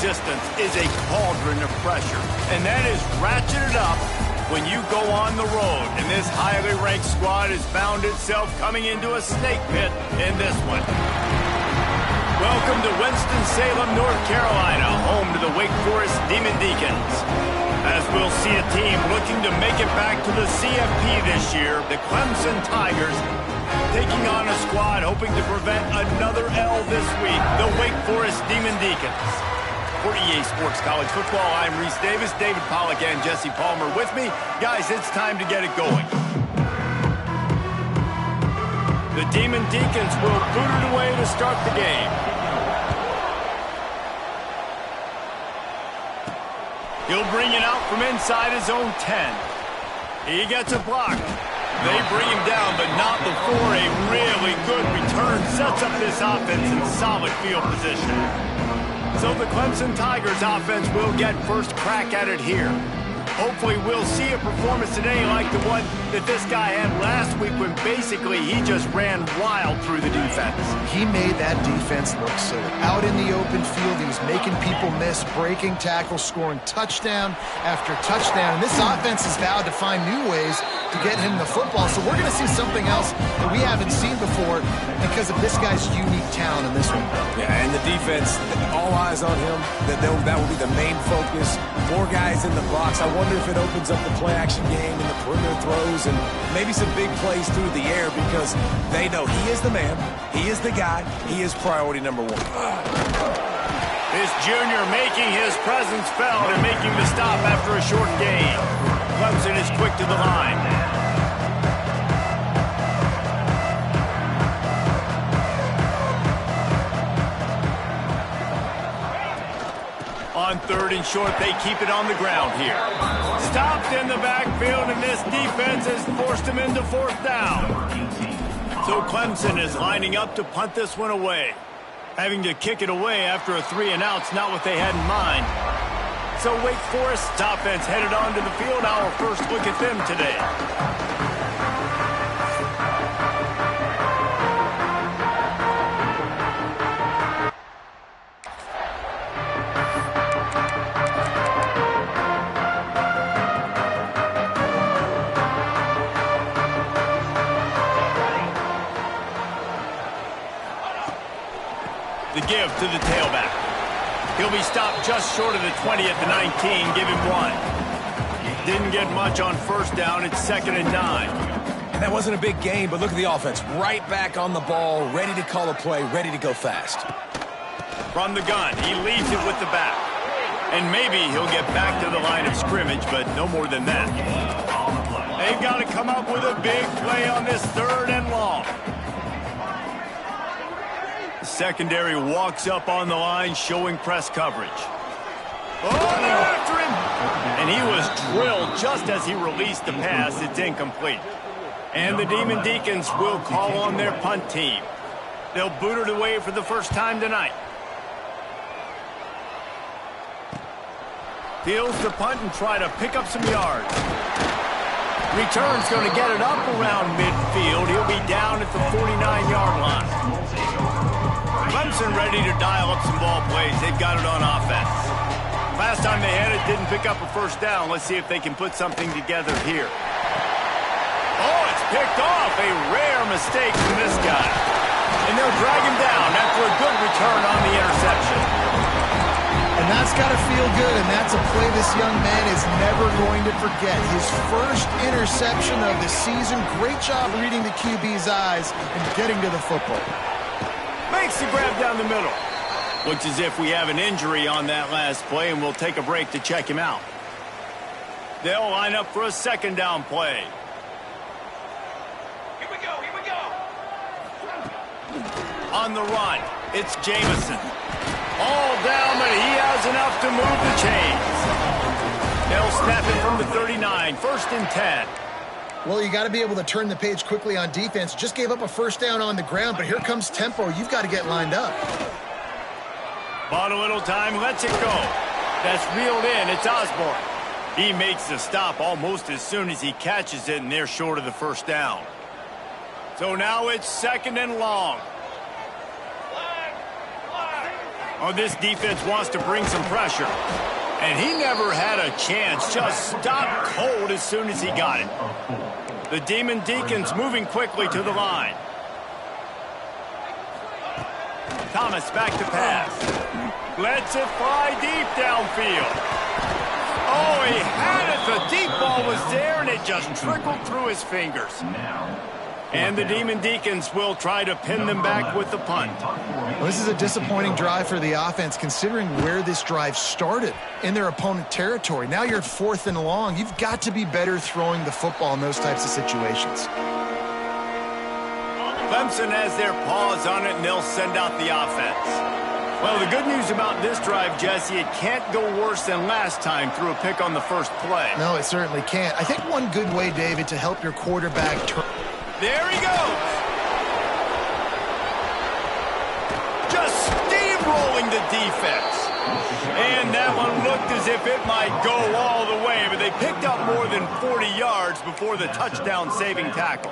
resistance is a cauldron of pressure, and that is ratcheted up when you go on the road. And this highly ranked squad has found itself coming into a snake pit in this one. Welcome to Winston-Salem, North Carolina, home to the Wake Forest Demon Deacons. As we'll see a team looking to make it back to the CFP this year, the Clemson Tigers taking on a squad hoping to prevent another L this week, the Wake Forest Demon Deacons. For EA Sports College Football, I'm Reese Davis, David Pollack, and Jesse Palmer with me. Guys, it's time to get it going. The Demon Deacons will boot it away to start the game. He'll bring it out from inside his own 10. He gets a block. They bring him down, but not before a really good return sets up this offense in solid field position. So the Clemson Tigers offense will get first crack at it here. Hopefully we'll see a performance today like the one that this guy had last week when basically he just ran wild through the defense. He made that defense look silly. Out in the open field, he was making people miss, breaking tackles, scoring touchdown after touchdown. And this offense has vowed to find new ways to get him the football. So we're going to see something else that we haven't seen before because of this guy's unique talent in this one. Yeah, and the defense, all eyes on him. That will be the main focus. More guys in the box. I wonder if it opens up the play-action game and the perimeter throws and maybe some big plays through the air because they know he is the man, he is the guy, he is priority number one. This junior making his presence felt and making the stop after a short gain. Clemson is quick to the line. On third and short, they keep it on the ground here. Stopped in the backfield, and this defense has forced him into fourth down. So Clemson is lining up to punt this one away. Having to kick it away after a 3-and-out's not what they had in mind. So Wake Forest's offense headed onto the field. Our first look at them today. The give to the tailback. He'll be stopped just short of the 20 at the 19. Give him one. Didn't get much on first down. It's 2nd and 9. And that wasn't a big game, but look at the offense. Right back on the ball, ready to call a play, ready to go fast. From the gun, he leaves it with the back. And maybe he'll get back to the line of scrimmage, but no more than that. They've got to come up with a big play on this 3rd and long. Secondary walks up on the line, showing press coverage. Oh, they're after him! And he was drilled just as he released the pass. It's incomplete. And the Demon Deacons will call on their punt team. They'll boot it away for the first time tonight. Fields the punt and try to pick up some yards. Return's going to get it up around midfield. He'll be down at the 49-yard line. Clemson ready to dial up some ball plays. They've got it on offense. Last time they had it, didn't pick up a first down. Let's see if they can put something together here. Oh, it's picked off. A rare mistake from this guy. And they'll drag him down after a good return on the interception. And that's got to feel good, and that's a play this young man is never going to forget. His first interception of the season. Great job reading the QB's eyes and getting to the football. Makes the grab down the middle. Looks as if we have an injury on that last play, and we'll take a break to check him out. They'll line up for a 2nd down play. Here we go, here we go. On the run, it's Jamison. All down, but he has enough to move the chains. They'll snap it from the 39, 1st and 10. Well, you got to be able to turn the page quickly on defense. Just gave up a first down on the ground, but here comes tempo. You've got to get lined up. Bought a little time, lets it go. That's reeled in, it's Osborne. He makes the stop almost as soon as he catches it, and they're short of the first down. So now it's 2nd and long. Oh, this defense wants to bring some pressure. And he never had a chance. Just stopped cold as soon as he got it. The Demon Deacons moving quickly to the line. Thomas back to pass. Lets it fly deep downfield. Oh, he had it. The deep ball was there, and it just trickled through his fingers. And the Demon Deacons will try to pin them back with the punt. Well, this is a disappointing drive for the offense, considering where this drive started, in their opponent territory. Now you're at 4th and long. You've got to be better throwing the football in those types of situations. Clemson has their paws on it, and they'll send out the offense. Well, the good news about this drive, Jesse, it can't go worse than last time through a pick on the first play. No, it certainly can't. I think one good way, David, to help your quarterback turn... There he goes. Just steamrolling the defense. And that one looked as if it might go all the way, but they picked up more than 40 yards before the touchdown-saving tackle.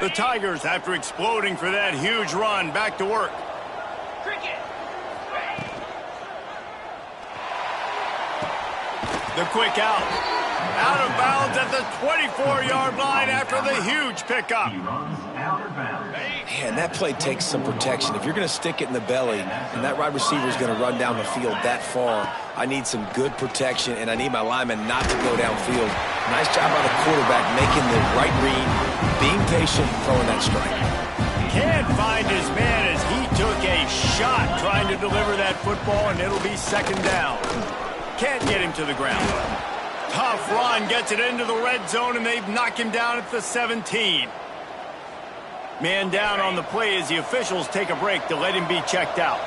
The Tigers, after exploding for that huge run, back to work. The quick out. Out of bounds at the 24-yard line after the huge pickup. Man, that play takes some protection. If you're going to stick it in the belly and that wide receiver is going to run down the field that far, I need some good protection, and I need my lineman not to go downfield. Nice job by the quarterback making the right read, being patient, throwing that strike. Can't find his man as he took a shot trying to deliver that football, and it'll be 2nd down. Can't get him to the ground. Tough run, gets it into the red zone, and they've knocked him down at the 17. Man down on the play as the officials take a break to let him be checked out.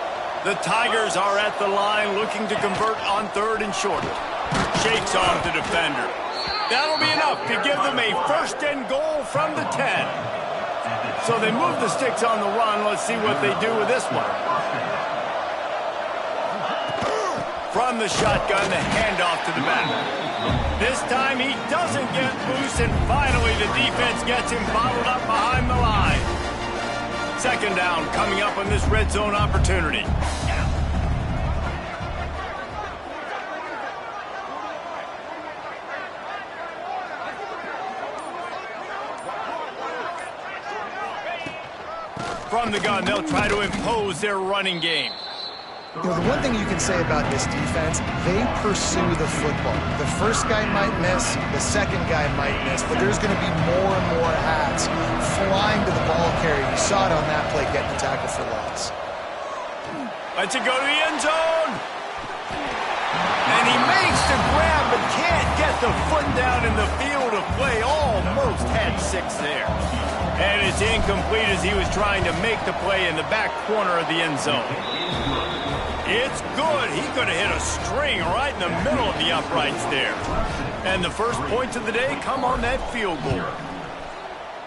The Tigers are at the line looking to convert on 3rd and short. Shakes off the defender. That'll be enough to give them a 1st and goal from the 10. So they move the sticks on the run. Let's see what they do with this one. From the shotgun, the handoff to the back. This time he doesn't get loose, and finally the defense gets him bottled up behind the line. 2nd down coming up on this red zone opportunity. From the gun, they'll try to impose their running game. You know, the one thing you can say about this defense, they pursue the football. The first guy might miss, the second guy might miss, but there's going to be more and more hats flying to the ball carrier. You saw it on that play, getting the tackle for loss. Lets it go to the end zone. And he makes the grab, but can't get the foot down in the field of play. Almost had 6 there. And it's incomplete as he was trying to make the play in the back corner of the end zone. It's good. He could have hit a string right in the middle of the uprights there. And the first points of the day come on that field goal.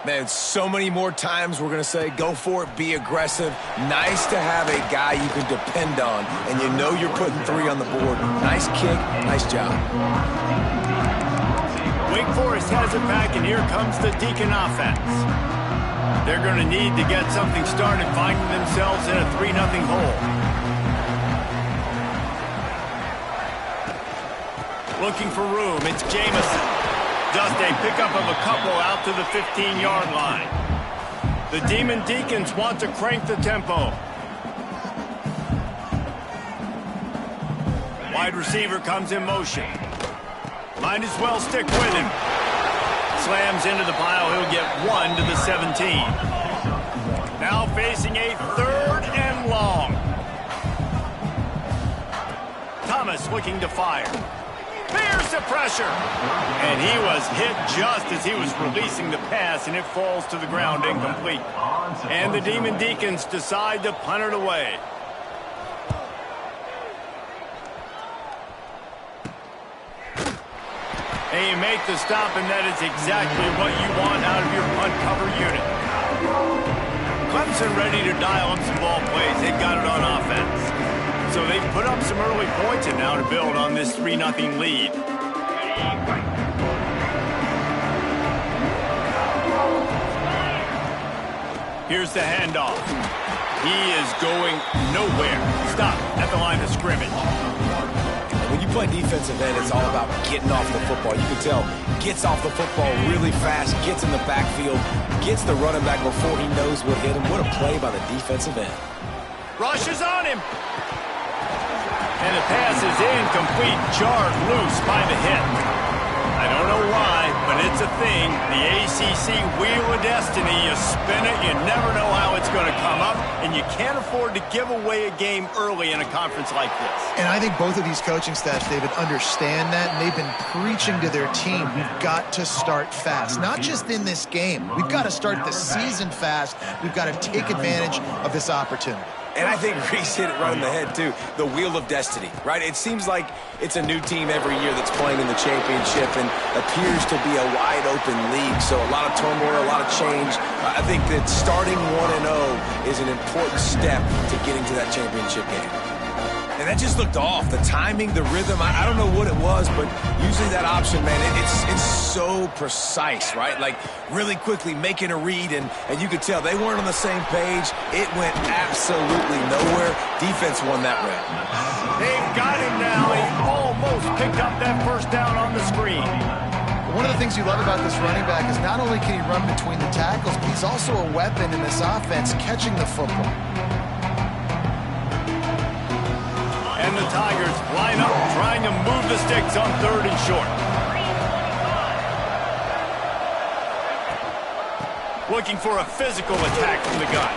Man, so many more times we're going to say, go for it, be aggressive. Nice to have a guy you can depend on, and you know you're putting 3 on the board. Nice kick, nice job. Wake Forest has it back, and here comes the Deacon offense. They're going to need to get something started, finding themselves in a 3-0 hole. Looking for room, it's Jamison. Just a pickup of a couple out to the 15-yard line. The Demon Deacons want to crank the tempo. Wide receiver comes in motion. Might as well stick with him. Slams into the pile, he'll get 1 to the 17. Now facing a 3rd and long. Thomas looking to fire. Bears the pressure. And he was hit just as he was releasing the pass, and it falls to the ground incomplete. And the Demon Deacons decide to punt it away. And you make the stop, and that is exactly what you want out of your punt cover unit. Clemson ready to dial up some ball plays. They've got it on offense. So they've put up some early points and now to build on this 3-0 lead. Here's the handoff. He is going nowhere. Stop at the line of scrimmage. And when you play defensive end, it's all about getting off the football. You can tell, gets off the football really fast, gets in the backfield, gets the running back before he knows what hit him. What a play by the defensive end. Rushes on him. And the pass is incomplete, jarred loose by the hit. I don't know why, but it's a thing. The ACC Wheel of Destiny, you spin it, you never know how it's going to come up, and you can't afford to give away a game early in a conference like this. And I think both of these coaching staffs, David, understand that, and they've been preaching to their team, we've got to start fast. Not just in this game. We've got to start the season fast. We've got to take advantage of this opportunity. And I think Reese hit it right in the head, too. The Wheel of Destiny, right? It seems like it's a new team every year that's playing in the championship and appears to be a wide-open league. So a lot of turmoil, a lot of change. I think that starting 1-0 is an important step to getting to that championship game. And that just looked off. The timing, the rhythm, I don't know what it was, but usually that option, man, it's so precise, right? Like really quickly making a read, and you could tell they weren't on the same page. It went absolutely nowhere. Defense won that round. They've got him now. He almost picked up that first down on the screen. One of the things you love about this running back is not only can he run between the tackles, but he's also a weapon in this offense catching the football. And the Tigers line up, trying to move the sticks on 3rd and short. Looking for a physical attack from the gun.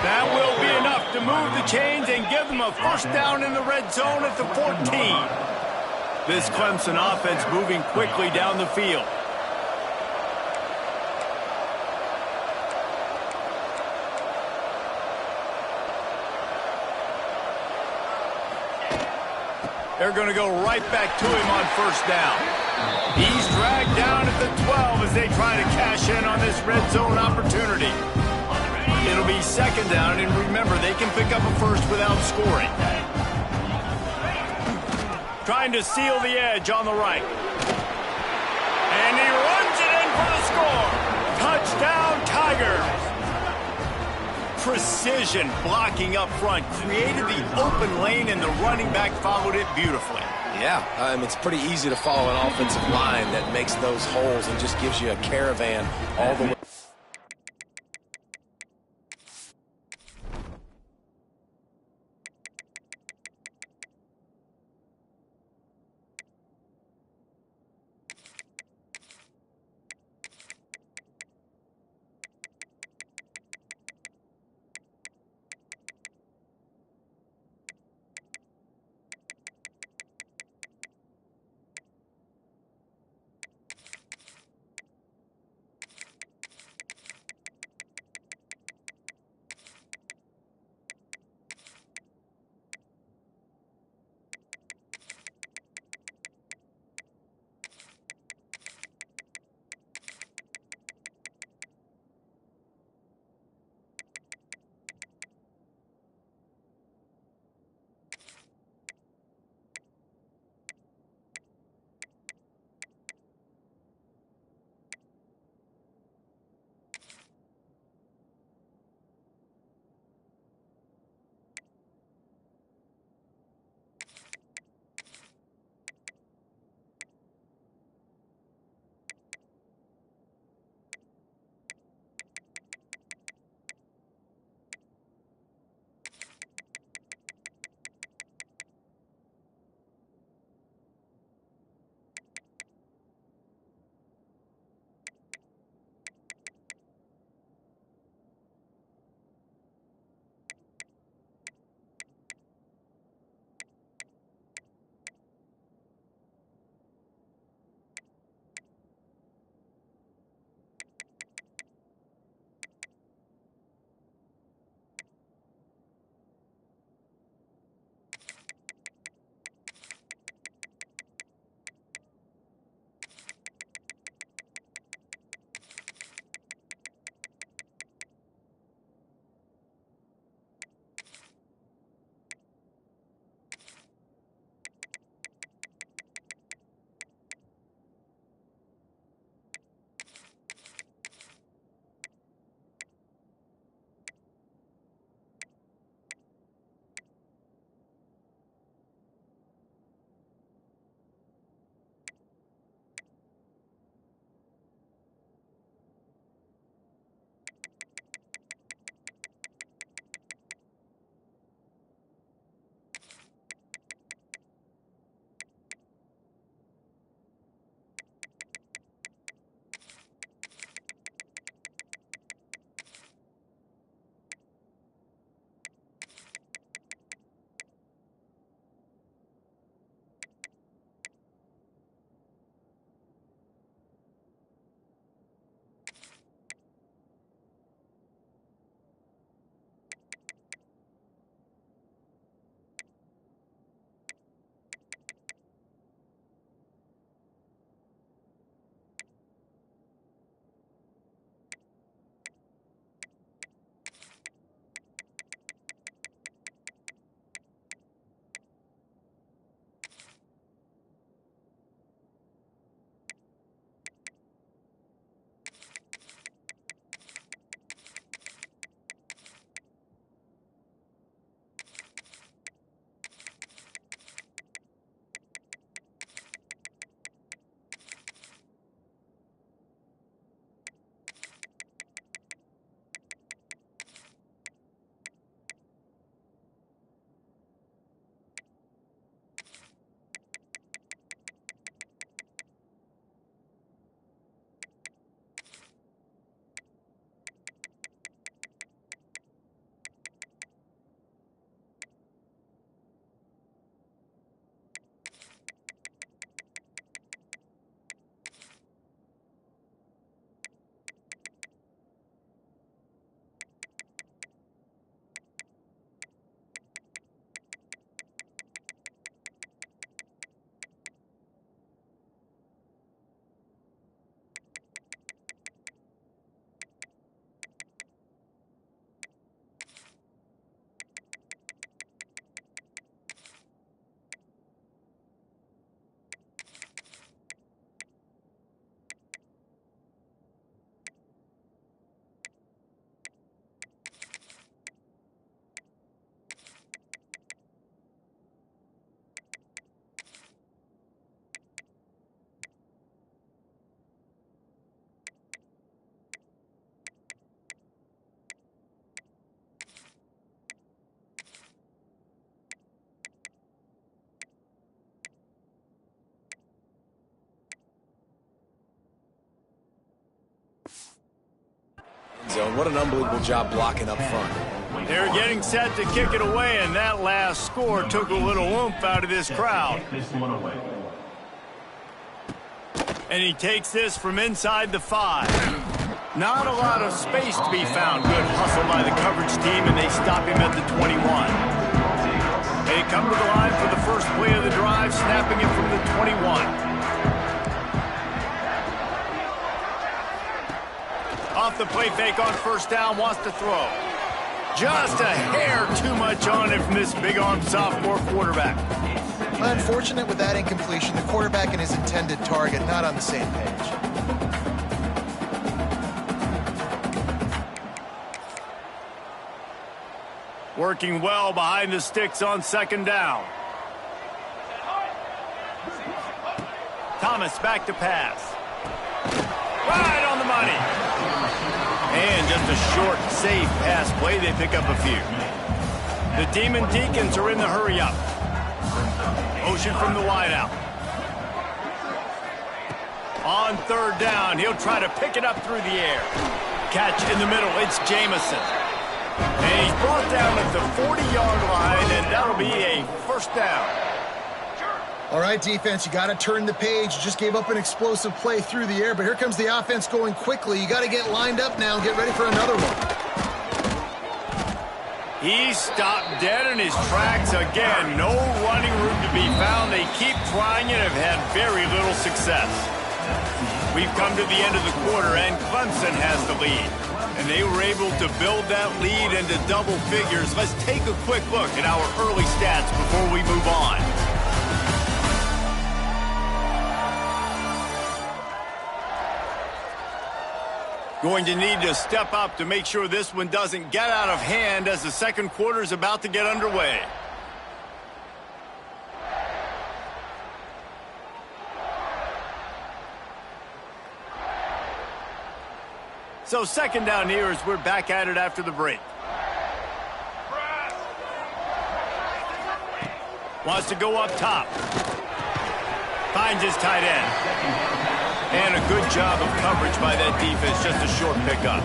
That will be enough to move the chains and give them a first down in the red zone at the 14. This Clemson offense moving quickly down the field. They're going to go right back to him on first down. He's dragged down at the 12 as they try to cash in on this red zone opportunity. It'll be 2nd down, and remember, they can pick up a first without scoring. Trying to seal the edge on the right. And he runs it in for the score. Touchdown, Tigers. Precision blocking up front created the open lane, and the running back followed it beautifully. Yeah, it's pretty easy to follow an offensive line that makes those holes and just gives you a caravan all the way. zone. What an unbelievable job blocking up front. They're getting set to kick it away, and that last score took a little oomph out of this crowd. And he takes this from inside the 5. Not a lot of space to be found. Good hustle by the coverage team, and they stop him at the 21. They come to the line for the first play of the drive, snapping it from the 21. Off the play fake on first down, wants to throw. Just a hair too much on it from this big-armed sophomore quarterback. Unfortunate with that incompletion. The quarterback and his intended target not on the same page. Working well behind the sticks on second down. Thomas back to pass. Right on the money. And just a short, safe pass play. They pick up a few. The Demon Deacons are in the hurry-up. Motion from the wideout. On third down, he'll try to pick it up through the air. Catch in the middle, it's Jamison. And he's brought down at the 40-yard line, and that'll be a first down. All right, defense, you got to turn the page. You just gave up an explosive play through the air, but here comes the offense going quickly. You got to get lined up now and get ready for another one. He's stopped dead in his tracks again. No running room to be found. They keep trying and have had very little success. We've come to the end of the quarter, and Clemson has the lead. And they were able to build that lead into double figures. Let's take a quick look at our early stats before we move on. Going to need to step up to make sure this one doesn't get out of hand as the second quarter is about to get underway. So second down here as we're back at it after the break. Wants to go up top. Finds his tight end. And a good job of coverage by that defense, just a short pickup.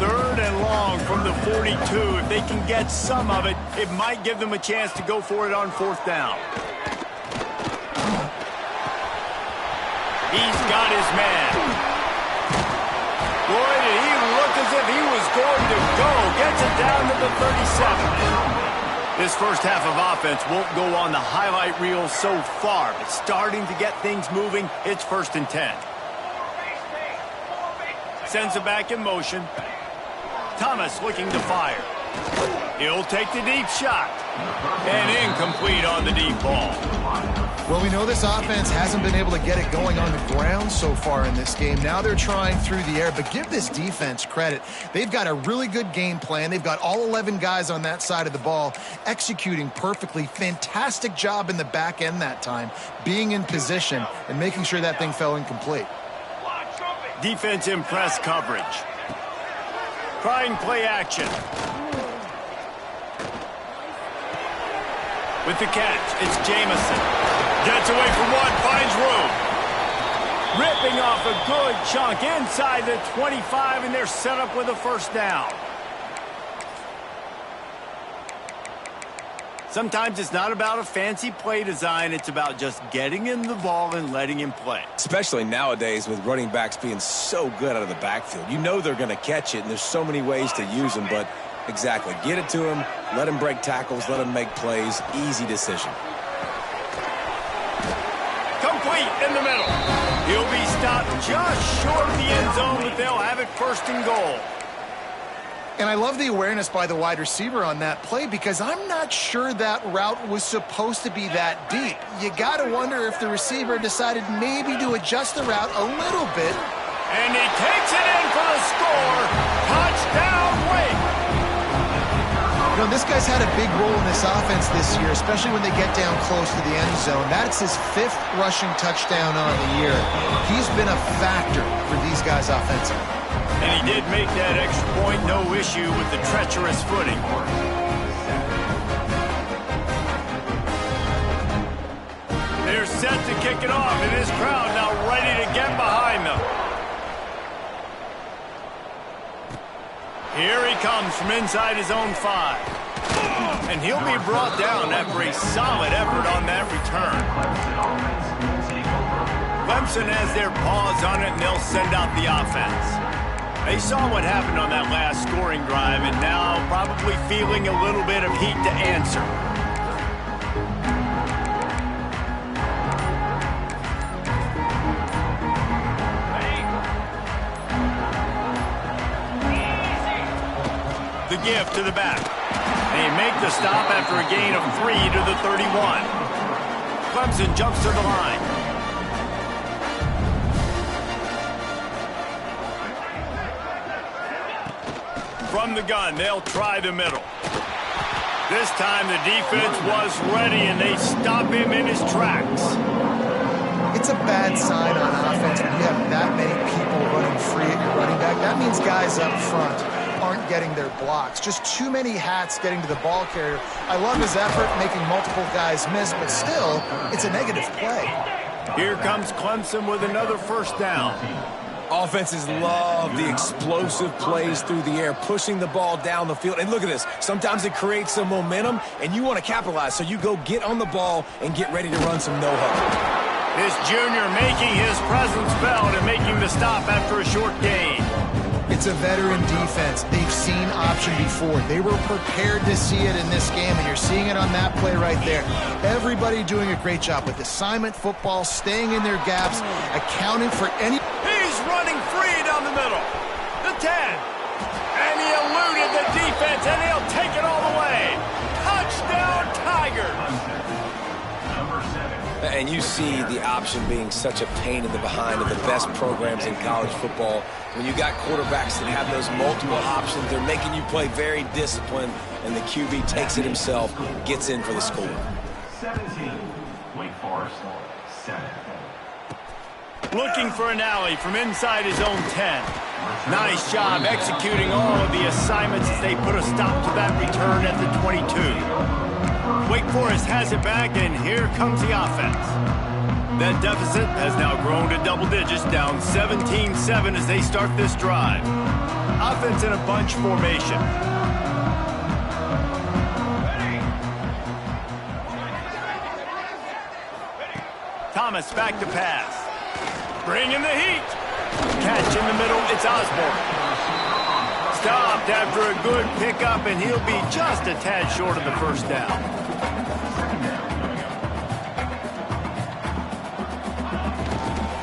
Third and long from the 42. If they can get some of it, it might give them a chance to go for it on fourth down. He's got his man. Boy, did he look as if he was going to go. Gets it down to the 37. This first half of offense won't go on the highlight reel so far, but starting to get things moving, it's 1st and 10. Sends it back in motion. Thomas looking to fire. He'll take the deep shot. And incomplete on the deep ball. Well, we know this offense hasn't been able to get it going on the ground so far in this game. Now they're trying through the air, but give this defense credit. They've got a really good game plan. They've got all 11 guys on that side of the ball executing perfectly. Fantastic job in the back end that time, being in position and making sure that thing fell incomplete. Defense in press coverage. Trying play action. With the catch, it's Jamison. Gets away from one, finds room. Ripping off a good chunk inside the 25, and they're set up with a first down. Sometimes it's not about a fancy play design. It's about just getting him the ball and letting him play. Especially nowadays with running backs being so good out of the backfield. You know they're going to catch it, and there's so many ways to use them, but exactly. Get it to him, let him break tackles, let him make plays. Easy decision. Complete in the middle. He'll be stopped just short of the end zone, but they'll have it 1st and goal. And I love the awareness by the wide receiver on that play because I'm not sure that route was supposed to be that deep. You got to wonder if the receiver decided maybe to adjust the route a little bit. And he takes it in for the score. Touchdown, Wake. You know, this guy's had a big role in this offense this year, especially when they get down close to the end zone. That's his 5th rushing touchdown on the year. He's been a factor for these guys offensively. And he did make that extra point, no issue with the treacherous footing. They're set to kick it off, and this crowd now ready to get behind them. Here he comes from inside his own 5. And he'll be brought down after a solid effort on that return. Clemson has their paws on it, and they'll send out the offense. They saw what happened on that last scoring drive, and now probably feeling a little bit of heat to answer. The give to the back. They make the stop after a gain of 3 to the 31. Clemson jumps to the line. From the gun, they'll try the middle. This time the defense was ready, and they stop him in his tracks. It's a bad sign on offense when you have that many people running free at your running back. That means guys up front aren't getting their blocks. Just too many hats getting to the ball carrier. I love his effort making multiple guys miss, but still, it's a negative play. Here comes Clemson with another first down. Offenses love the explosive plays through the air, pushing the ball down the field. And look at this. Sometimes it creates some momentum, and you want to capitalize. So you go get on the ball and get ready to run some no-huddle. This junior making his presence felt and making the stop after a short gain. It's a veteran defense. They've seen option before. They were prepared to see it in this game, and you're seeing it on that play right there. Everybody doing a great job with assignment football, staying in their gaps, accounting for any... He's running free down the middle. The 10. And he eluded the defense, and he'll take it all the way. Touchdown, Tigers. And you see the option being such a pain in the behind of the best programs in college football. When you got quarterbacks that have those multiple options, they're making you play very disciplined, and the QB takes it himself, gets in for the score. 17, Wake Forest, 7. Looking for an alley from inside his own 10. Nice job executing all of the assignments as they put a stop to that return at the 22. Wake Forest has it back, and here comes the offense. That deficit has now grown to double digits, down 17-7 as they start this drive. Offense in a bunch formation. Thomas back to pass. Bringing the heat. Catch in the middle, it's Osborne. Stopped after a good pickup, and he'll be just a tad short of the first down.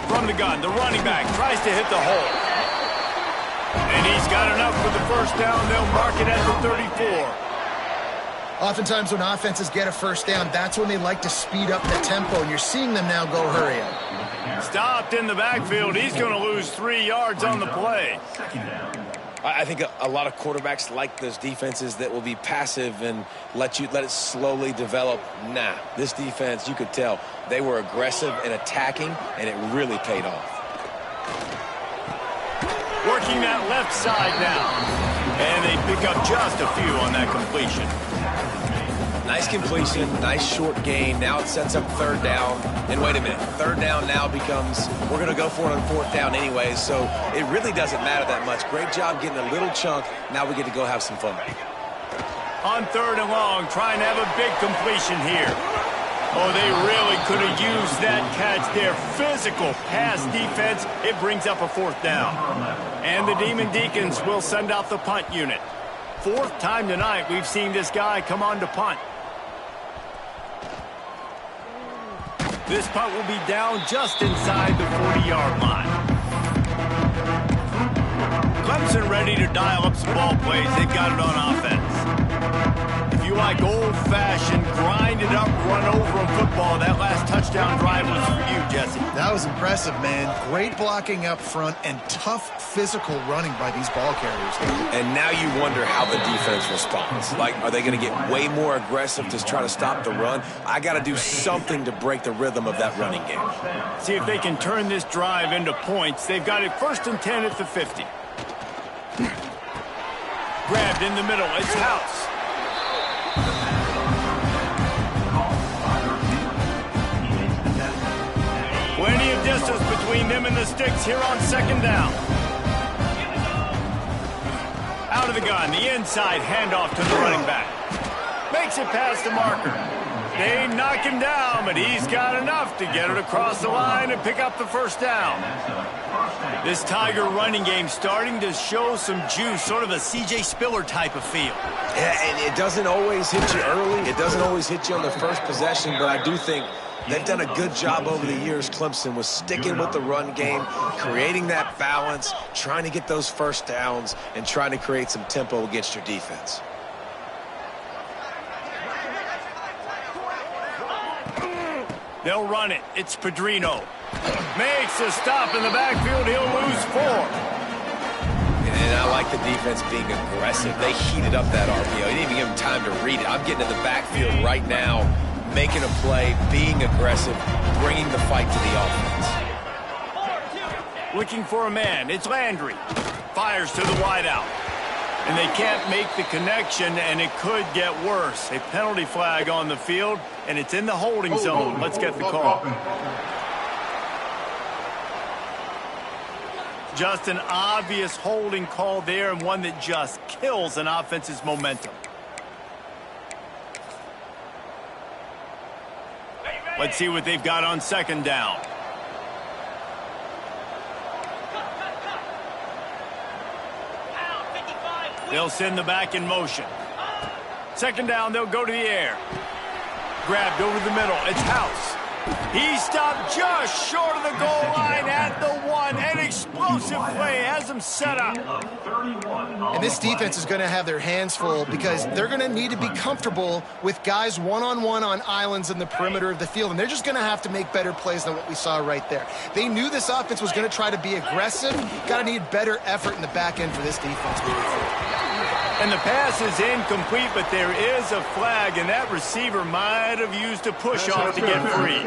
From the gun, the running back tries to hit the hole. And he's got enough for the first down. They'll mark it at the 34. Oftentimes when offenses get a first down, that's when they like to speed up the tempo, and you're seeing them now go hurry up. Stopped in the backfield. He's going to lose 3 yards on the play. I think a lot of quarterbacks like those defenses that will be passive and let it slowly develop. Nah, this defense, you could tell, they were aggressive and attacking, and it really paid off. Working that left side now. And they pick up just a few on that completion. Nice completion, nice short gain. Now it sets up third down. And wait a minute, third down now becomes, we're going to go for it on fourth down anyways, so it really doesn't matter that much. Great job getting a little chunk. Now we get to go have some fun. On third and long, trying to have a big completion here. Oh, they really could have used that catch there. Physical pass defense. It brings up a fourth down. And the Demon Deacons will send out the punt unit. Fourth time tonight we've seen this guy come on to punt. This punt will be down just inside the 40-yard line. Clemson ready to dial up some ball plays. They've got it on offense. If you like old-fashioned, grind-it-up, run-over football, that last touchdown drive was for you, Jesse. That was impressive, man. Great blocking up front and tough physical running by these ball carriers. And now you wonder how the defense responds. Like, are they going to get way more aggressive to try to stop the run? I got to do something to break the rhythm of that running game. See if they can turn this drive into points. They've got it 1st and 10 at the 50. Grabbed in the middle. It's House. Plenty of distance between them and the sticks here on second down. Out of the gun, the inside handoff to the running back. Makes it past the marker. They knock him down, but he's got enough to get it across the line and pick up the first down. This Tiger running game starting to show some juice, sort of a C.J. Spiller type of feel. Yeah, and it doesn't always hit you early. It doesn't always hit you on the first possession, but I do think they've done a good job over the years, Clemson, with sticking with the run game, creating that balance, trying to get those first downs, and trying to create some tempo against your defense. They'll run it. It's Pedrino. Makes a stop in the backfield. He'll lose 4. And I like the defense being aggressive. They heated up that RPO. They didn't even give him time to read it. I'm getting in the backfield right now, making a play, being aggressive, bringing the fight to the offense. Looking for a man. It's Landry. Fires to the wideout. And they can't make the connection, and it could get worse. A penalty flag on the field, and it's in the holding zone. Let's get the call. Just an obvious holding call there, and one that just kills an offense's momentum. Let's see what they've got on second down. They'll send the back in motion. Second down, they'll go to the air. Grabbed over the middle. It's House. He stopped just short of the goal line at the 1. An explosive play has him set up. And this defense is going to have their hands full because they're going to need to be comfortable with guys one-on-one on islands in the perimeter of the field. And they're just going to have to make better plays than what we saw right there. They knew this offense was going to try to be aggressive. Got to need better effort in the back end for this defense moving forward. And the pass is incomplete, but there is a flag, and that receiver might have used a push-off to get free.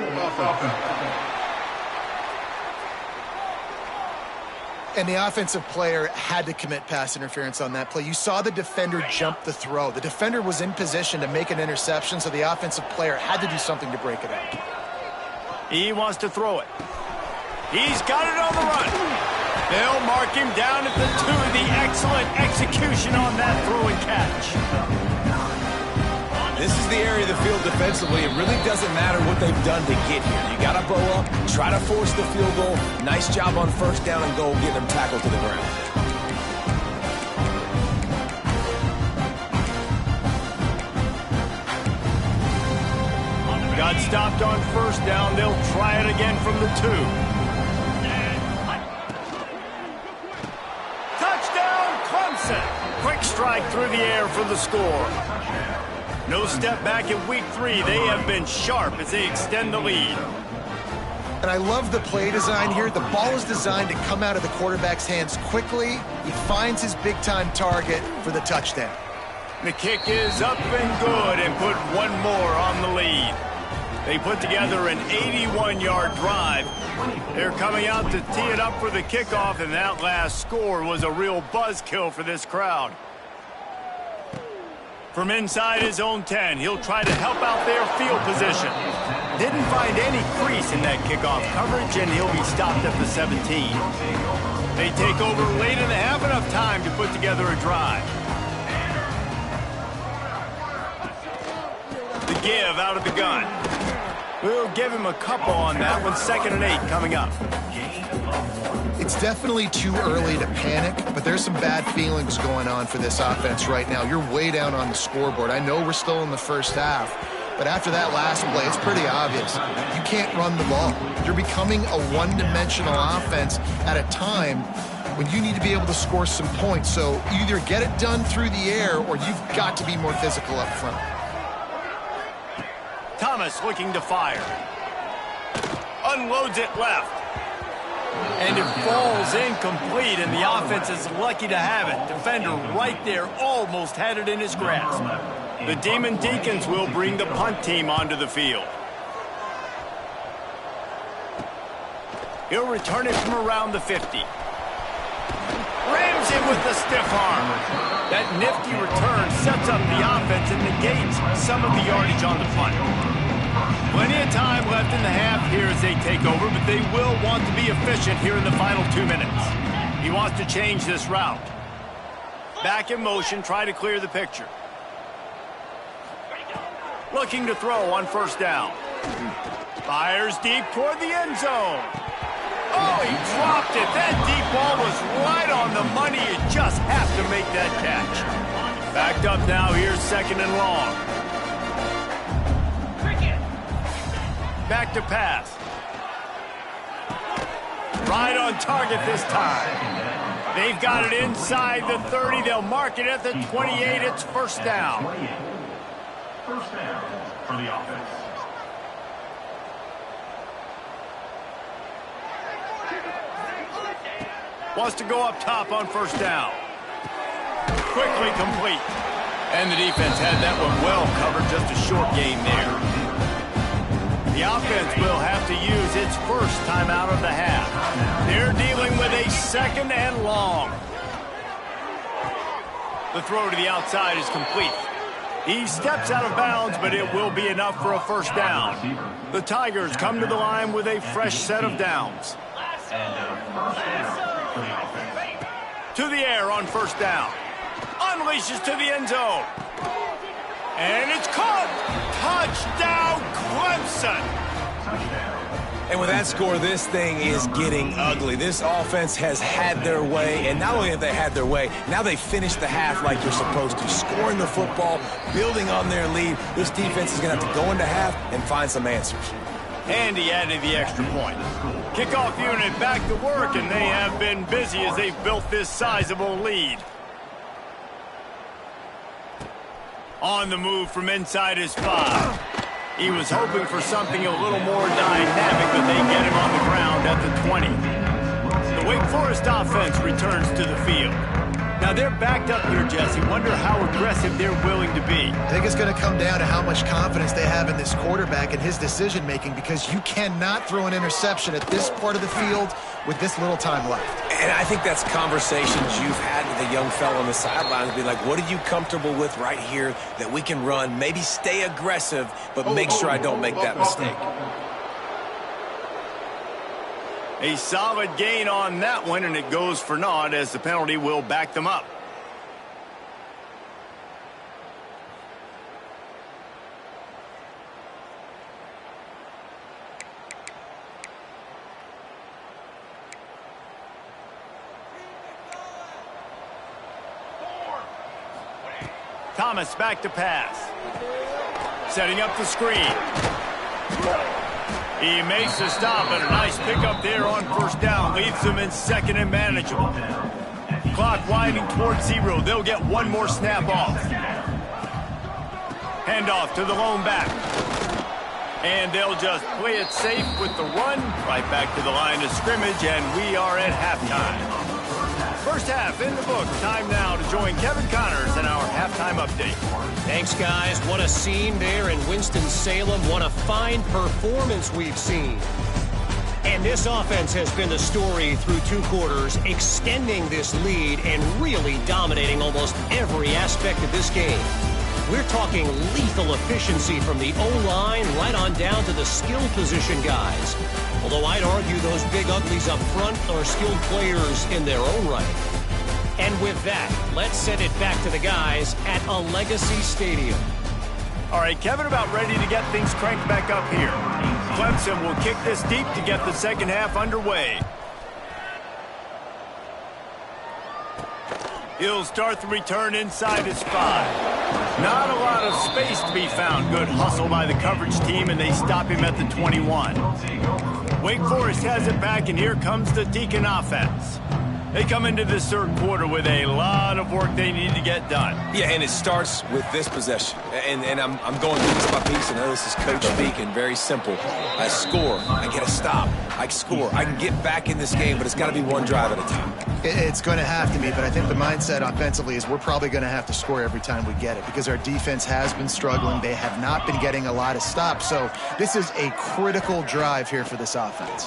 And the offensive player had to commit pass interference on that play. You saw the defender jump the throw. The defender was in position to make an interception, so the offensive player had to do something to break it up. He wants to throw it. He's got it on the run. They'll mark him down at the 2. The excellent execution on that throw and catch. This is the area of the field defensively. It really doesn't matter what they've done to get here. You got to bow up, try to force the field goal. Nice job on first down and goal, getting them tackled to the ground. Got stopped on first down. They'll try it again from the 2. Clemson. Quick strike through the air for the score. No step back in week 3. They have been sharp as they extend the lead. And I love the play design here. The ball is designed to come out of the quarterback's hands quickly. He finds his big-time target for the touchdown. The kick is up and good, and put one more on the lead. They put together an 81-yard drive. They're coming out to tee it up for the kickoff, and that last score was a real buzzkill for this crowd. From inside his own 10, he'll try to help out their field position. Didn't find any crease in that kickoff coverage, and he'll be stopped at the 17. They take over late in the half, enough time to put together a drive. The give out of the gun. We'll give him a couple on that one. 2nd and 8 coming up. It's definitely too early to panic, but there's some bad feelings going on for this offense right now. You're way down on the scoreboard. I know we're still in the first half, but after that last play, it's pretty obvious. You can't run the ball. You're becoming a one-dimensional offense at a time when you need to be able to score some points. So you either get it done through the air or you've got to be more physical up front. Thomas looking to fire. Unloads it left. And it falls incomplete, and the offense is lucky to have it. Defender right there almost had it in his grasp. The Demon Deacons will bring the punt team onto the field. He'll return it from around the 50. Rams in with the stiff arm. That nifty return sets up the offense and negates some of the yardage on the punt. Plenty of time left in the half here as they take over, but they will want to be efficient here in the final 2 minutes. He wants to change this route. Back in motion, try to clear the picture. Looking to throw on first down. Fires deep toward the end zone. Oh, he dropped it. That deep ball was right on the money. You just have to make that catch. Backed up now. Here's second and long. Back to pass. Right on target this time. They've got it inside the 30. They'll mark it at the 28. It's first down. First down for the offense. Wants to go up top on first down. Quickly complete. And the defense had that one well covered. Just a short gain there. The offense will have to use its first timeout of the half. They're dealing with a second and long. The throw to the outside is complete. He steps out of bounds, but it will be enough for a first down. The Tigers come to the line with a fresh set of downs. To the air on first down. Unleashes to the end zone. And it's caught. Touchdown, Clemson. And with that score, this thing is getting ugly. This offense has had their way, and not only have they had their way, now they finished the half like they're supposed to, scoring the football, building on their lead. This defense is going to have to go into half and find some answers. And he added the extra point. Kickoff unit back to work, and they have been busy as they've built this sizable lead. On the move from inside his 5. He was hoping for something a little more dynamic, but they get him on the ground at the 20. The Wake Forest offense returns to the field. Now they're backed up here, Jesse. Wonder how aggressive they're willing to be. I think it's going to come down to how much confidence they have in this quarterback and his decision-making, because you cannot throw an interception at this part of the field with this little time left. And I think that's conversations you've had with a young fellow on the sidelines. Be like, what are you comfortable with right here that we can run? Maybe stay aggressive, but make sure I don't make that mistake. A solid gain on that one, and it goes for naught as the penalty will back them up. Thomas back to pass. Setting up the screen. He makes the stop, and a nice pickup there on first down. Leaves them in second and manageable. Clock winding towards 0. They'll get one more snap off. Handoff to the lone back. And they'll just play it safe with the run. Right back to the line of scrimmage, and we are at halftime. First half in the book. Time now to join Kevin Connors in our halftime update. Thanks, guys. What a scene there in Winston-Salem. What a fine performance we've seen. And this offense has been the story through 2 quarters, extending this lead and really dominating almost every aspect of this game. We're talking lethal efficiency from the O-line right on down to the skill position guys. Although I'd argue those big uglies up front are skilled players in their own right. And with that, let's send it back to the guys at a Legacy Stadium. All right, Kevin, about ready to get things cranked back up here. Clemson will kick this deep to get the second half underway. He'll start the return inside his 5. Not a lot of space to be found. Good hustle by the coverage team, and they stop him at the 21. Wake Forest has it back, and here comes the Deacon offense. They come into this third quarter with a lot of work they need to get done. Yeah, and it starts with this possession. And I'm going piece by piece. I know this is coach speaking, very simple. I score. I get a stop. I score. I can get back in this game, but it's got to be one drive at a time. It's going to have to be, but I think the mindset offensively is we're probably going to have to score every time we get it, because our defense has been struggling. They have not been getting a lot of stops. So this is a critical drive here for this offense.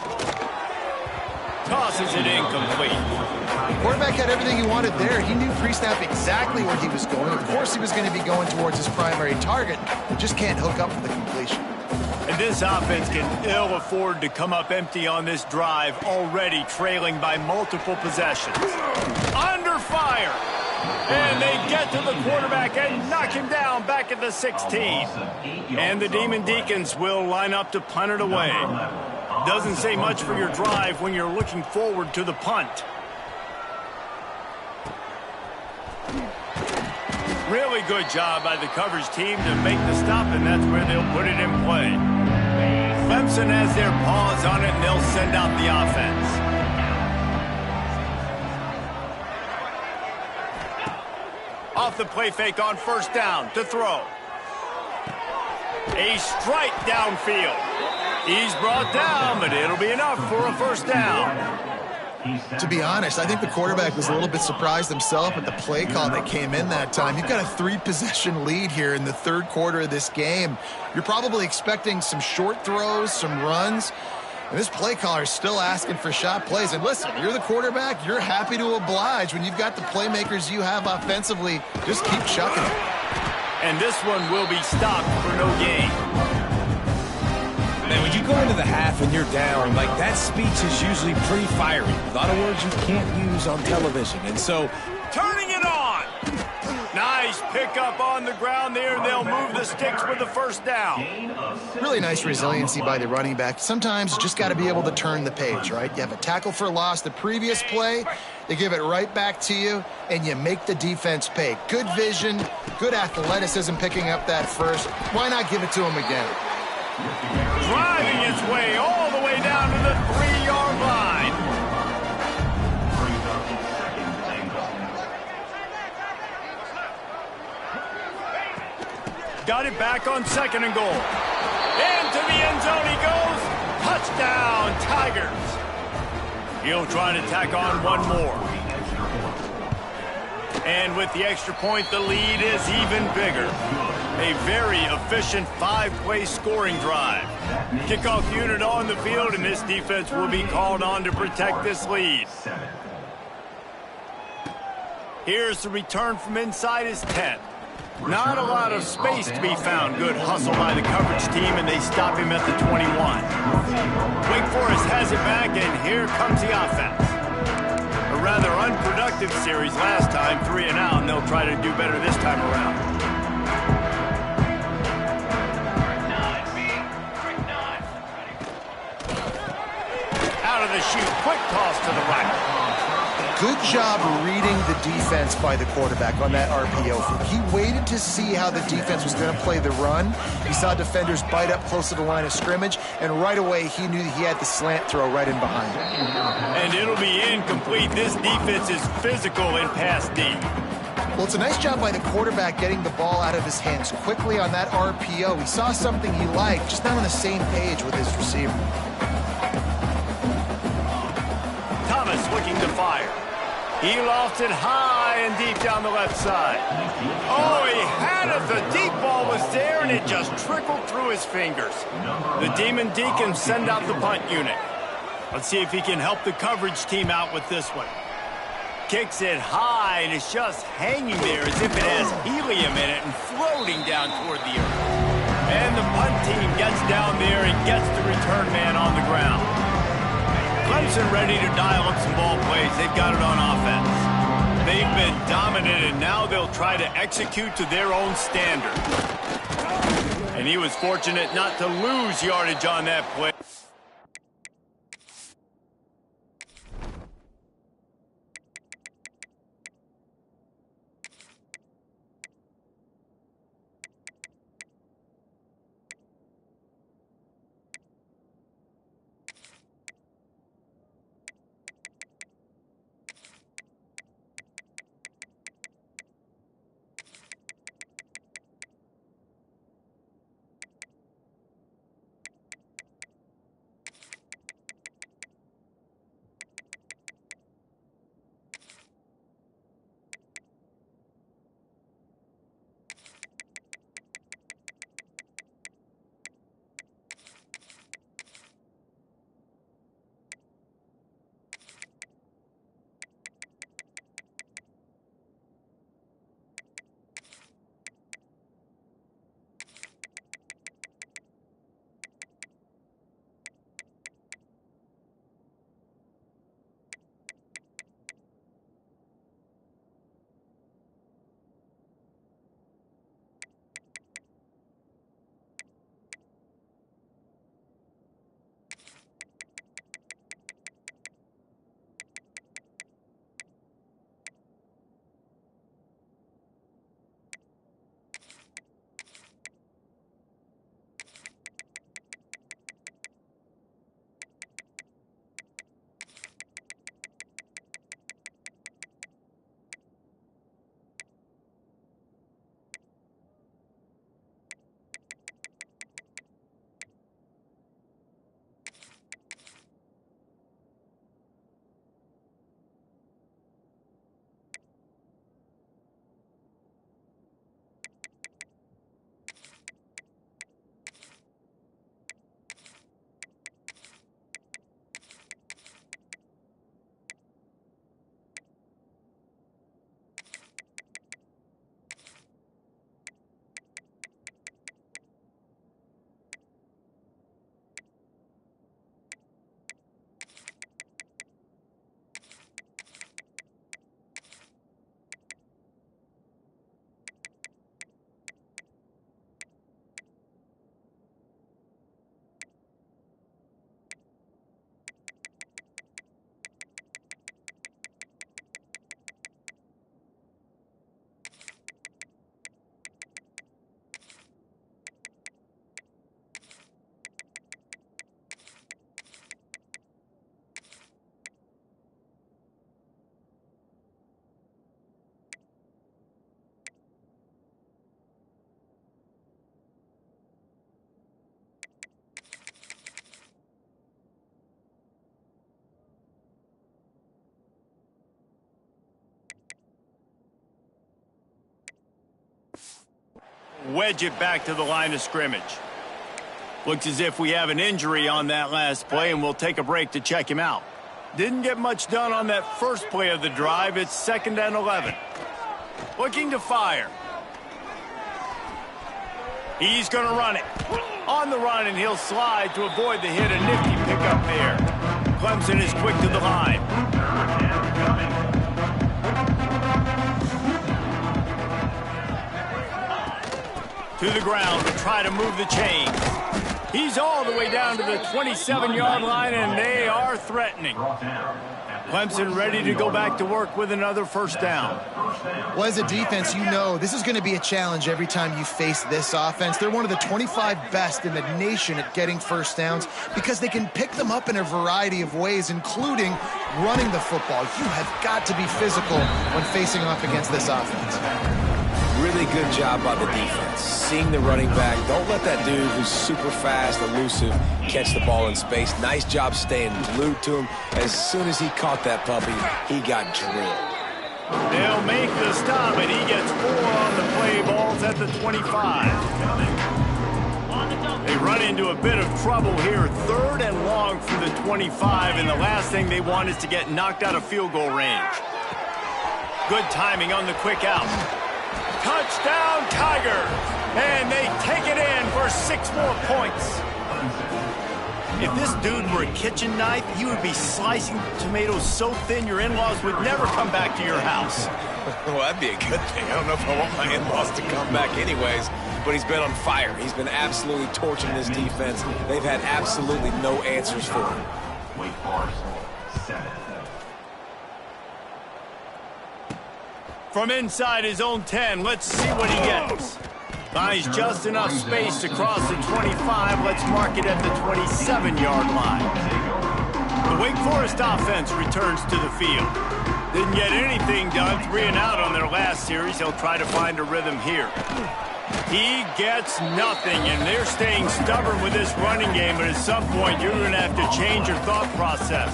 Tosses it incomplete. The quarterback had everything he wanted there. He knew pre-snap exactly where he was going. Of course he was going to be going towards his primary target, but just can't hook up for the completion. And this offense can ill afford to come up empty on this drive, already trailing by multiple possessions. Under fire. And they get to the quarterback and knock him down back at the 16. And the Demon Deacons will line up to punt it away. Doesn't say much for your drive when you're looking forward to the punt. Really good job by the coverage team to make the stop, and that's where they'll put it in play. Clemson has their paws on it, and they'll send out the offense. Off the play fake on first down to throw. A strike downfield. He's brought down, but it'll be enough for a first down. To be honest, I think the quarterback was a little bit surprised himself at the play call that came in that time. You've got a 3-possession lead here in the third quarter of this game. You're probably expecting some short throws, some runs. And this play caller is still asking for shot plays. And listen, you're the quarterback. You're happy to oblige when you've got the playmakers you have offensively. Just keep chucking it. And this one will be stopped for no gain. Man, when you go into the half and you're down, like, that speech is usually pretty fiery. A lot of words you can't use on television. And so, turning it on. Nice pickup on the ground there. They'll move the sticks with the first down. Really nice resiliency by the running back. Sometimes you just got to be able to turn the page, right? You have a tackle for loss the previous play. They give it right back to you, and you make the defense pay. Good vision, good athleticism picking up that first. Why not give it to them again? Driving its way all the way down to the 3-yard line. Got it back on second and goal. Into the end zone he goes. Touchdown, Tigers. He'll try to tack on one more. And with the extra point, the lead is even bigger. A very efficient 5-play scoring drive. Kickoff unit on the field, and this defense will be called on to protect this lead. Here's the return from inside his 10. Not a lot of space to be found. Good hustle by the coverage team, and they stop him at the 21. Wake Forest has it back, and here comes the offense. A rather unproductive series last time, 3 and out, and they'll try to do better this time around. Out of the chute, quick toss to the right. Good job reading the defense by the quarterback on that RPO. He waited to see how the defense was going to play the run. He saw defenders bite up close to the line of scrimmage, and right away he knew he had the slant throw right in behind him. And it'll be incomplete. This defense is physical in pass deep. Well, it's a nice job by the quarterback getting the ball out of his hands quickly on that RPO. He saw something he liked, just not on the same page with his receiver. Thomas looking to fire. He lofts it high and deep down the left side. Oh, he had it. The deep ball was there, and it just trickled through his fingers. The Demon Deacons send out the punt unit. Let's see if he can help the coverage team out with this one. Kicks it high, and it's just hanging there as if it has helium in it and floating down toward the earth. And the punt team gets down there and gets the return man on the ground. Clemson ready to dial up some ball plays. They've got it on offense. They've been dominant, and now they'll try to execute to their own standard. And he was fortunate not to lose yardage on that play. wedge it back to the line of scrimmage. Looks as if we have an injury on that last play, and we'll take a break to check him out. Didn't get much done on that first play of the drive. It's 2nd and 11. Looking to fire. He's going to run it. On the run, and he'll slide to avoid the hit. A nifty pickup there. Clemson is quick to the line. To the ground to try to move the chain. He's all the way down to the 27-yard line, and they are threatening. Clemson ready to go back to work with another first down. Well, as a defense, you know this is going to be a challenge every time you face this offense. They're one of the 25 best in the nation at getting first downs because they can pick them up in a variety of ways, including running the football. You have got to be physical when facing off against this offense. Really good job by the defense. Seeing the running back. Don't let that dude who's super fast, elusive, catch the ball in space. Nice job staying glued to him. As soon as he caught that puppy, he got drilled. They'll make the stop, and he gets 4 on the play. Balls at the 25. They run into a bit of trouble here. 3rd and long for the 25, and the last thing they want is to get knocked out of field goal range. Good timing on the quick out. Touchdown, Tigers! And they take it in for 6 more points. If this dude were a kitchen knife, he would be slicing tomatoes so thin your in-laws would never come back to your house. Well, that'd be a good thing. I don't know if I want my in-laws to come back anyways, but he's been on fire. He's been absolutely torching this defense. They've had absolutely no answers for him. Wake Forest, 7. From inside his own 10, let's see what he gets. Finds just enough space to cross the 25. Let's mark it at the 27-yard line. The Wake Forest offense returns to the field. Didn't get anything done, 3 and out on their last series. He'll try to find a rhythm here. He gets nothing, and they're staying stubborn with this running game, but at some point you're going to have to change your thought process.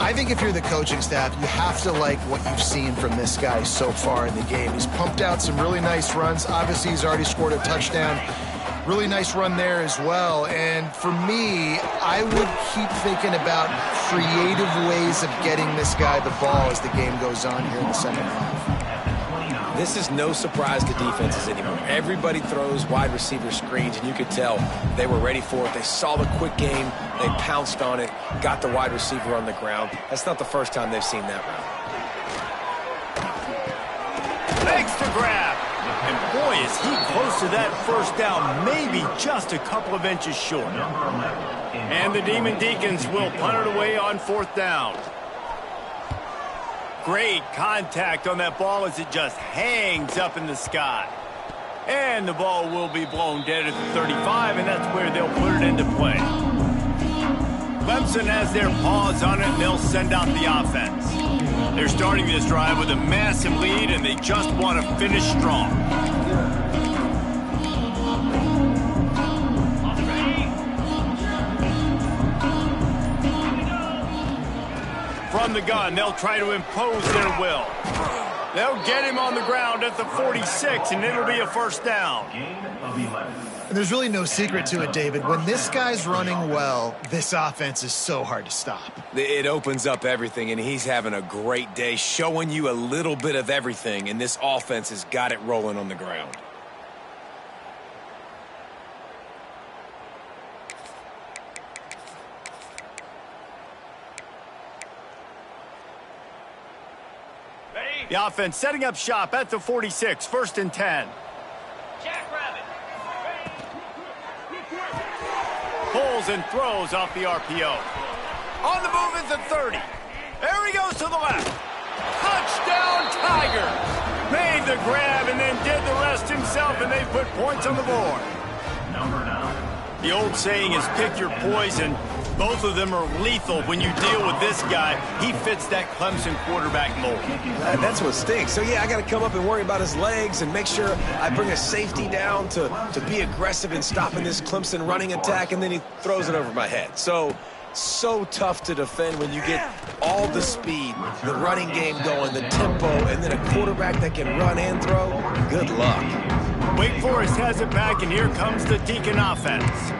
I think if you're the coaching staff, you have to like what you've seen from this guy so far in the game. He's pumped out some really nice runs. Obviously, he's already scored a touchdown. Really nice run there as well. And for me, I would keep thinking about creative ways of getting this guy the ball as the game goes on here in the second half. This is no surprise to defenses anymore. Everybody throws wide receiver screens, and you could tell they were ready for it. They saw the quick game. They pounced on it, got the wide receiver on the ground. That's not the first time they've seen that route. Makes the grab. And boy, is he close to that first down, maybe just a couple of inches short. And the Demon Deacons will punt it away on 4th down. Great contact on that ball as it just hangs up in the sky. And the ball will be blown dead at the 35, and that's where they'll put it into play. Clemson has their paws on it, and they'll send out the offense. They're starting this drive with a massive lead, and they just want to finish strong. From the gun, they'll try to impose their will. They'll get him on the ground at the 46, and it'll be a first down. And there's really no secret to it, David. When this guy's running well, this offense is so hard to stop. It opens up everything, and he's having a great day, showing you a little bit of everything, and this offense has got it rolling on the ground. The offense setting up shop at the 46, 1st and 10. Pulls and throws off the RPO. On the move at the 30. There he goes to the left. Touchdown, Tigers! Made the grab and then did the rest himself, and they put points on the board. Number 9. The old saying is pick your poison. Both of them are lethal when you deal with this guy. He fits that Clemson quarterback mold. That's what stinks. So, yeah, I got to come up and worry about his legs and make sure I bring a safety down to be aggressive in stopping this Clemson running attack, and then he throws it over my head. So tough to defend when you get all the speed, the running game going, the tempo, and then a quarterback that can run and throw. Good luck. Wake Forest has it back, and here comes the Deacon offense.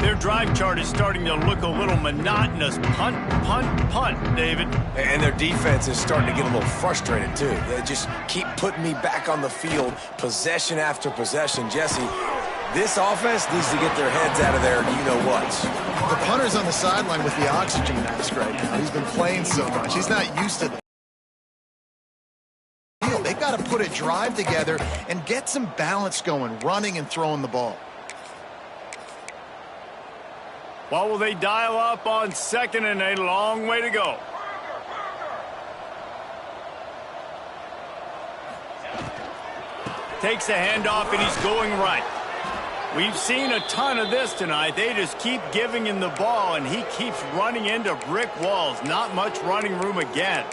Their drive chart is starting to look a little monotonous. Punt, punt, punt, David. And their defense is starting to get a little frustrated, too. They just keep putting me back on the field, possession after possession. Jesse, this offense needs to get their heads out of there, you-know-whats. The punter's on the sideline with the oxygen mask right now. He's been playing so much. He's not used to that. They got to put a drive together and get some balance going, running and throwing the ball. What will they dial up on second and a long way to go? Takes the handoff, and he's going right. We've seen a ton of this tonight. They just keep giving him the ball, and he keeps running into brick walls. Not much running room again.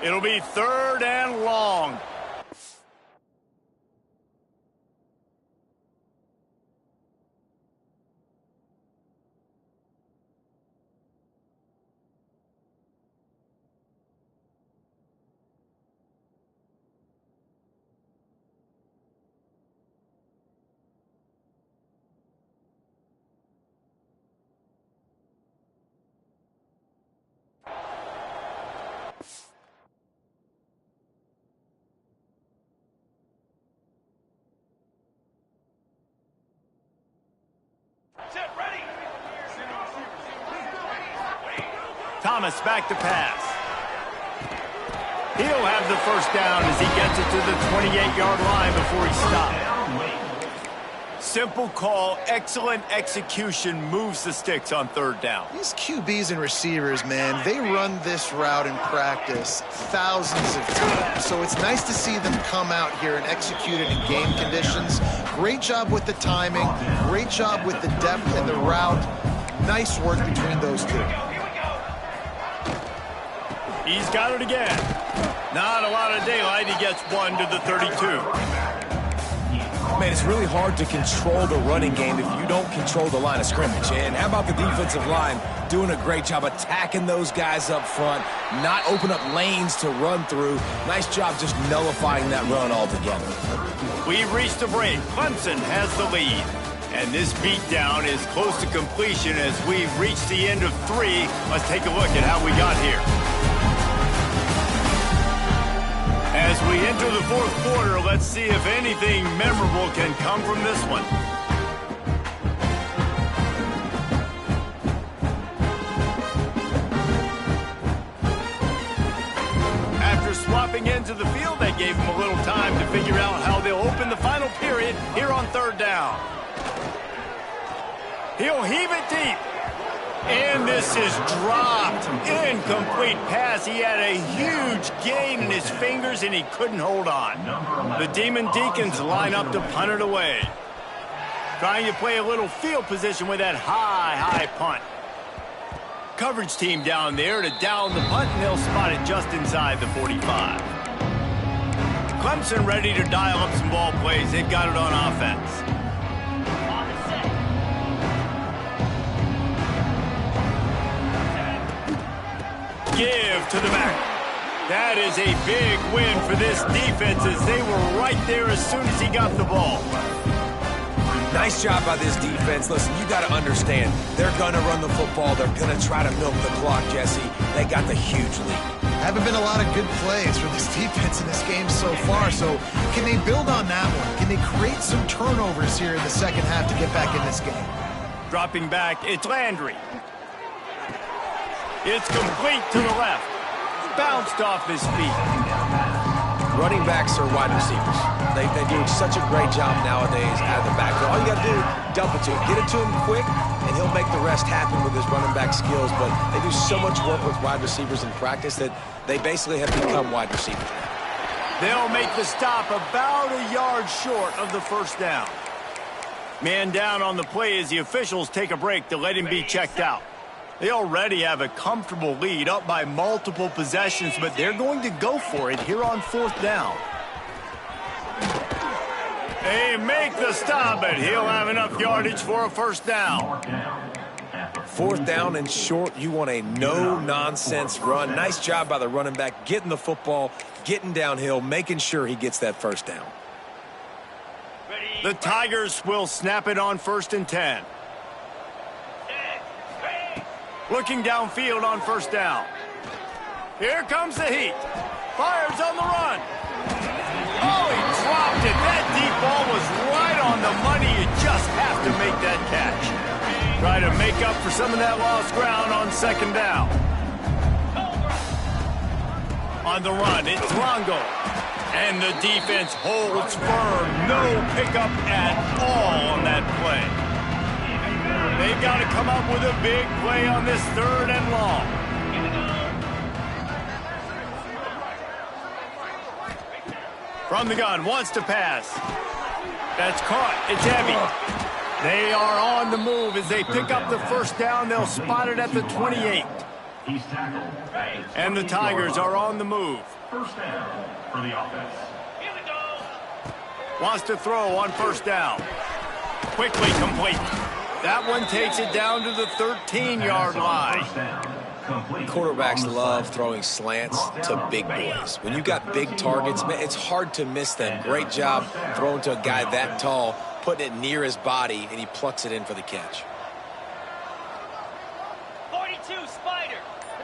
It'll be 3rd and long. Thomas back to pass. He'll have the first down as he gets it to the 28-yard line before he stops. Simple call, excellent execution, moves the sticks on 3rd down. These QBs and receivers, man, they run this route in practice thousands of times. So it's nice to see them come out here and execute it in game conditions. Great job with the timing, great job with the depth and the route. Nice work between those two. He's got it again. Not a lot of daylight. He gets 1 to the 32. Man, it's really hard to control the running game if you don't control the line of scrimmage. And how about the defensive line doing a great job attacking those guys up front, not open up lanes to run through. Nice job just nullifying that run altogether. We've reached the break. Clemson has the lead. And this beatdown is close to completion as we've reached the end of 3. Let's take a look at how we got here. As we enter the 4th quarter, let's see if anything memorable can come from this one. After swapping into the field, they gave him a little time to figure out how they'll open the final period here on 3rd down. He'll heave it deep. And this is dropped. Incomplete pass. He had a huge gain in his fingers, and he couldn't hold on. The Demon Deacons line up to punt it away. Trying to play a little field position with that high punt. Coverage team down there to down the punt, and they'll spot it just inside the 45. Clemson ready to dial up some ball plays. They've got it on offense. Give to the back. That is a big win for this defense as they were right there as soon as he got the ball. Nice job by this defense. Listen, you got to understand, they're going to run the football. They're going to try to milk the clock, Jesse. They got the huge lead. Haven't been a lot of good plays for this defense in this game so far, so can they build on that one? Can they create some turnovers here in the second half to get back in this game? Dropping back, it's Landry. It's complete to the left. Bounced off his feet. Running backs are wide receivers. They're doing such a great job nowadays out of the backfield. All you got to do, dump it to him. Get it to him quick, and he'll make the rest happen with his running back skills. But they do so much work with wide receivers in practice that they basically have become wide receivers. They'll make the stop about a yard short of the first down. Man down on the play as the officials take a break to let him be checked out. They already have a comfortable lead up by multiple possessions, but they're going to go for it here on 4th down. They make the stop, but he'll have enough yardage for a first down. 4th down and short, you want a no-nonsense run. Nice job by the running back, getting the football, getting downhill, making sure he gets that 1st down. The Tigers will snap it on 1st and 10. Looking downfield on 1st down. Here comes the heat. Fires on the run. Oh, he dropped it. That deep ball was right on the money. You just have to make that catch. Try to make up for some of that lost ground on 2nd down. On the run, it's Longo. And the defense holds firm. No pickup at all on that play. They've got to come up with a big play on this 3rd and long. From the gun, wants to pass. That's caught. It's heavy. They are on the move as they pick up the 1st down. They'll spot it at the 28. He's tackled. And the Tigers are on the move. 1st down for the offense. Wants to throw on 1st down. Quickly complete. That one takes it down to the 13-yard line. Quarterbacks love throwing slants to big boys. When you've got big targets, man, it's hard to miss them. Great job throwing to a guy that tall, putting it near his body, and he plucks it in for the catch. 42 Spider.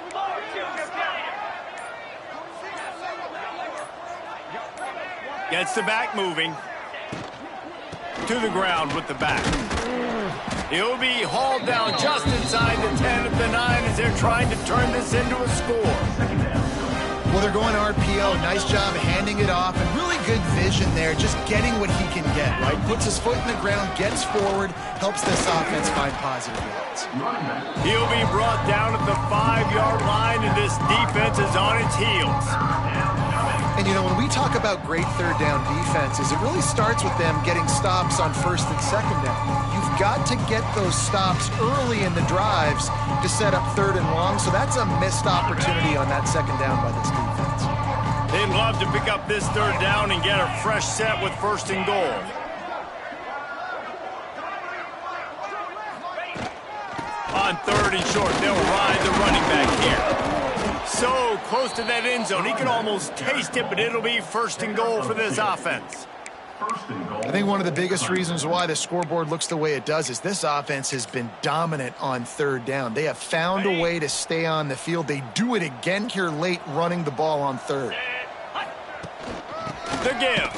42 Spider. Gets the back moving. To the ground with the back. He'll be hauled down just inside the 10 at the 9 as they're trying to turn this into a score. Well, they're going RPO. Nice job handing it off, and really good vision there, just getting what he can get, right? Puts his foot in the ground, gets forward, helps this offense find positive yards. He'll be brought down at the 5-yard line, and this defense is on its heels. And, you know, when we talk about great 3rd down defenses, it really starts with them getting stops on 1st and 2nd down. You've got to get those stops early in the drives to set up 3rd and long, so that's a missed opportunity on that 2nd down by this defense. They'd love to pick up this 3rd down and get a fresh set with 1st and goal. On 3rd and short, they'll ride the running back here. So close to that end zone, he can almost taste it, but it'll be 1st and goal for this offense. I think one of the biggest reasons why the scoreboard looks the way it does is this offense has been dominant on 3rd down. They have found a way to stay on the field. They do it again here late, running the ball on 3rd. The give.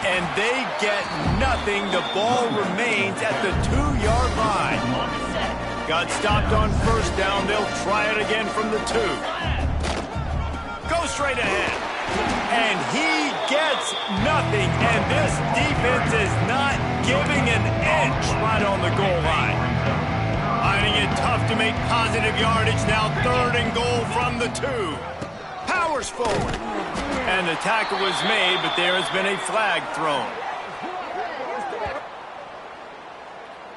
And they get nothing. The ball remains at the 2-yard line. Got stopped on 1st down. They'll try it again from the 2. Go straight ahead. And he gets nothing. And this defense is not giving an inch right on the goal line. Finding it tough to make positive yardage. Now 3rd and goal from the 2. Powers forward. And the tackle was made, but there has been a flag thrown.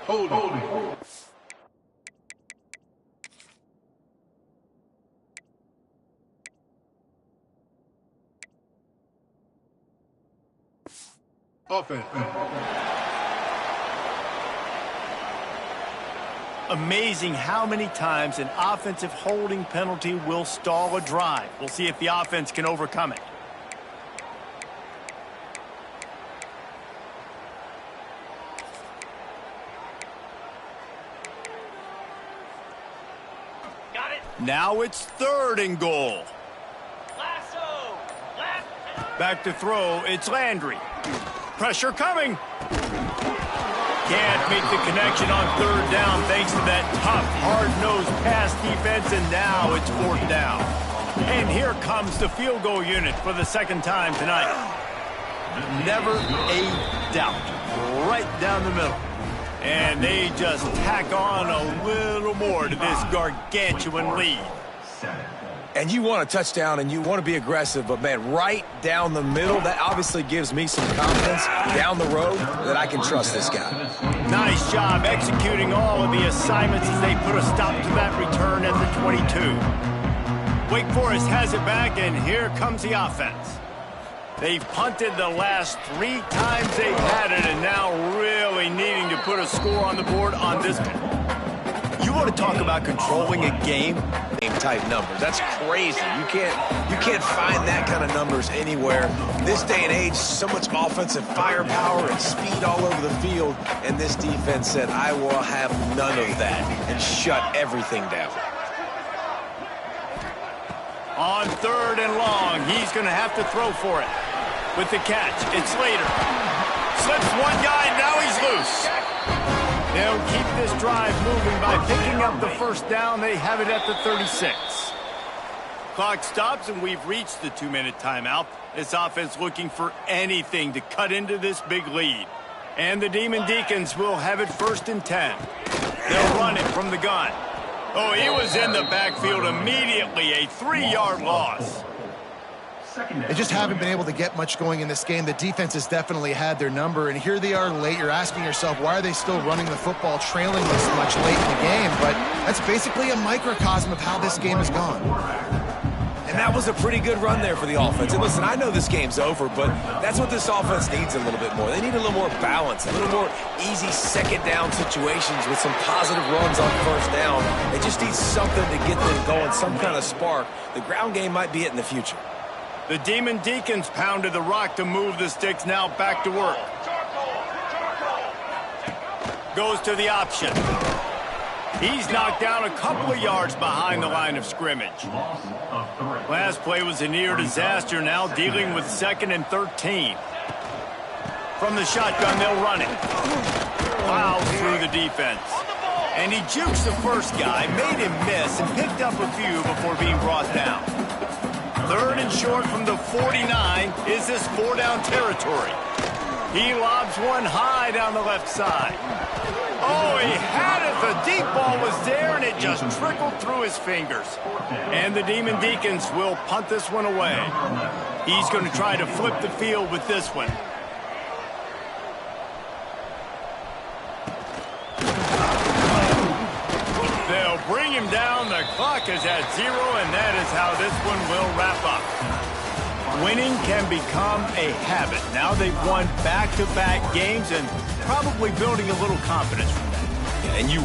Holding. Offense. Amazing how many times an offensive holding penalty will stall a drive. We'll see if the offense can overcome it. Got it. Now it's 3rd and goal. Lasso. Back to throw, it's Landry. Pressure coming. Can't make the connection on 3rd down thanks to that tough, hard-nosed pass defense, and now it's 4th down. And here comes the field goal unit for the 2nd time tonight. Never a doubt. Right down the middle. And they just tack on a little more to this gargantuan lead. And you want a touchdown and you want to be aggressive, but, man, right down the middle, that obviously gives me some confidence down the road that I can trust this guy. Nice job executing all of the assignments as they put a stop to that return at the 22. Wake Forest has it back, and here comes the offense. They've punted the last 3 times they've had it, and now really needing to put a score on the board on this one. You want to talk about controlling a game? Type numbers. That's crazy. You can't find that kind of numbers anywhere. This day and age, so much offensive firepower and speed all over the field, and this defense said, I will have none of that, and shut everything down. On 3rd and long, he's going to have to throw for it. With the catch, it's Slater. Slips one guy, now he's loose. They'll keep this drive moving by picking up the first down. They have it at the 36. Clock stops, and we've reached the 2-minute timeout. This offense looking for anything to cut into this big lead. And the Demon Deacons will have it 1st and 10. They'll run it from the gun. Oh, he was in the backfield immediately. A 3-yard loss. They just haven't been able to get much going in this game. The defense has definitely had their number, and here they are late. You're asking yourself, why are they still running the football, trailing this much late in the game? But that's basically a microcosm of how this game has gone. And that was a pretty good run there for the offense. And listen, I know this game's over, but that's what this offense needs a little bit more. They need a little more balance, a little more easy second down situations with some positive runs on 1st down. They just need something to get them going, some kind of spark. The ground game might be it in the future. The Demon Deacons pounded the rock to move the sticks, now back to work. Goes to the option. He's knocked down a couple of yards behind the line of scrimmage. Last play was a near disaster, now dealing with 2nd and 13. From the shotgun, they'll run it. Plows through the defense. And he jukes the first guy, made him miss, and picked up a few before being brought down. 3rd and short from the 49. Is this 4-down territory? He lobs one high down the left side. Oh, he had it. The deep ball was there, and it just trickled through his fingers. And the Demon Deacons will punt this one away. He's going to try to flip the field with this one. They'll bring him down. The clock is at 0, and that is how this one will wrap up. Winning can become a habit. Now they've won back-to-back games and probably building a little confidence from that. And you